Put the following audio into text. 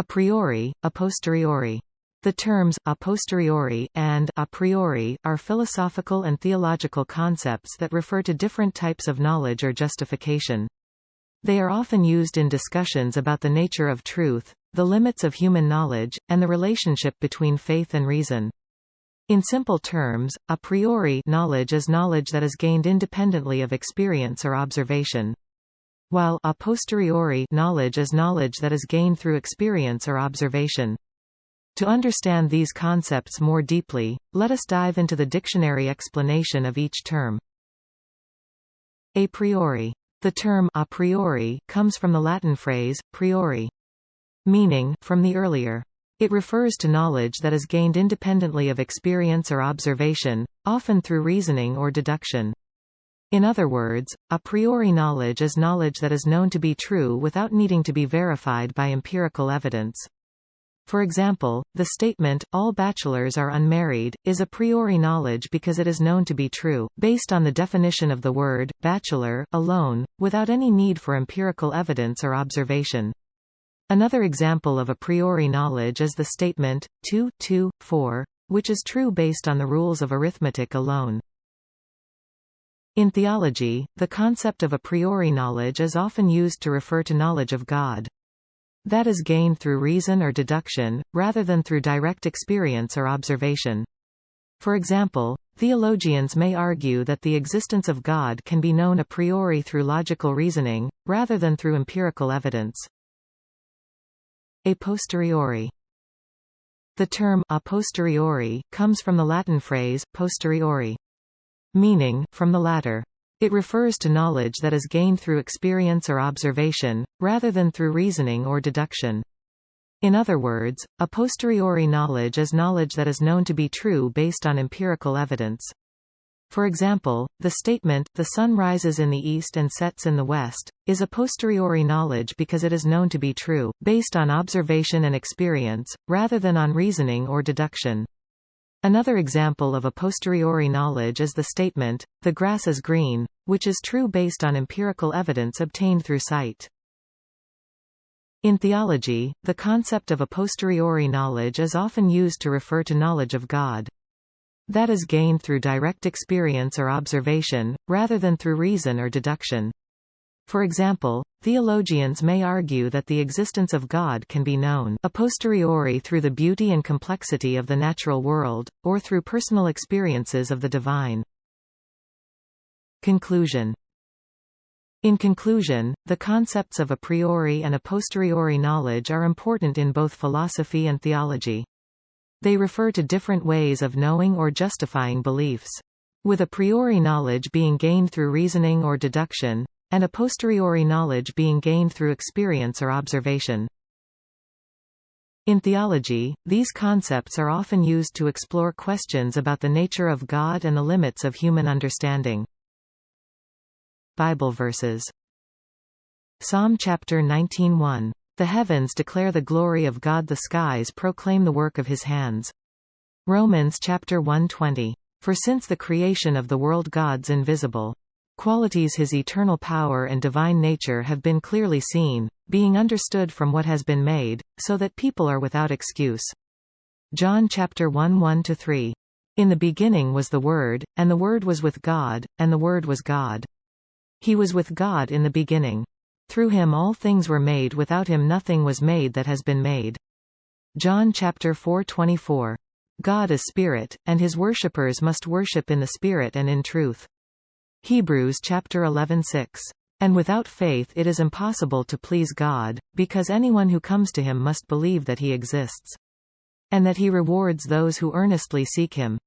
A priori, a posteriori. The terms a posteriori and a priori are philosophical and theological concepts that refer to different types of knowledge or justification. They are often used in discussions about the nature of truth, the limits of human knowledge, and the relationship between faith and reason. In simple terms, a priori knowledge is knowledge that is gained independently of experience or observation, while a posteriori knowledge is knowledge that is gained through experience or observation. To understand these concepts more deeply, let us dive into the dictionary explanation of each term. A priori. The term a priori comes from the Latin phrase priori, meaning from the earlier. It refers to knowledge that is gained independently of experience or observation, often through reasoning or deduction. In other words, a priori knowledge is knowledge that is known to be true without needing to be verified by empirical evidence. For example, the statement, "all bachelors are unmarried," is a priori knowledge because it is known to be true, based on the definition of the word, bachelor, alone, without any need for empirical evidence or observation. Another example of a priori knowledge is the statement, 2, 2, 4, which is true based on the rules of arithmetic alone. In theology, the concept of a priori knowledge is often used to refer to knowledge of God. That is gained through reason or deduction, rather than through direct experience or observation. For example, theologians may argue that the existence of God can be known a priori through logical reasoning, rather than through empirical evidence. A posteriori. The term a posteriori comes from the Latin phrase posteriori, meaning from the latter. It refers to knowledge that is gained through experience or observation, rather than through reasoning or deduction. In other words, a posteriori knowledge is knowledge that is known to be true based on empirical evidence. For example, the statement, "the sun rises in the east and sets in the west," is a posteriori knowledge because it is known to be true, based on observation and experience, rather than on reasoning or deduction. Another example of a posteriori knowledge is the statement, "the grass is green," which is true based on empirical evidence obtained through sight. In theology, the concept of a posteriori knowledge is often used to refer to knowledge of God. That is gained through direct experience or observation, rather than through reason or deduction. For example, theologians may argue that the existence of God can be known a posteriori through the beauty and complexity of the natural world, or through personal experiences of the divine. Conclusion. In conclusion, the concepts of a priori and a posteriori knowledge are important in both philosophy and theology. They refer to different ways of knowing or justifying beliefs. With a priori knowledge being gained through reasoning or deduction, and a posteriori knowledge being gained through experience or observation. In theology, these concepts are often used to explore questions about the nature of God and the limits of human understanding. Bible verses. Psalm chapter 19:1. The heavens declare the glory of God, the skies proclaim the work of his hands. Romans chapter 1:20. For since the creation of the world God's invisible qualities, his eternal power and divine nature have been clearly seen, being understood from what has been made, so that people are without excuse. John chapter 1:1-3. In the beginning was the Word, and the Word was with God, and the Word was God. He was with God in the beginning. Through him all things were made, without him nothing was made that has been made. John chapter 4:24. God is spirit, and his worshippers must worship in the spirit and in truth. Hebrews chapter 11:6. And without faith it is impossible to please God, because anyone who comes to him must believe that he exists, and that he rewards those who earnestly seek him.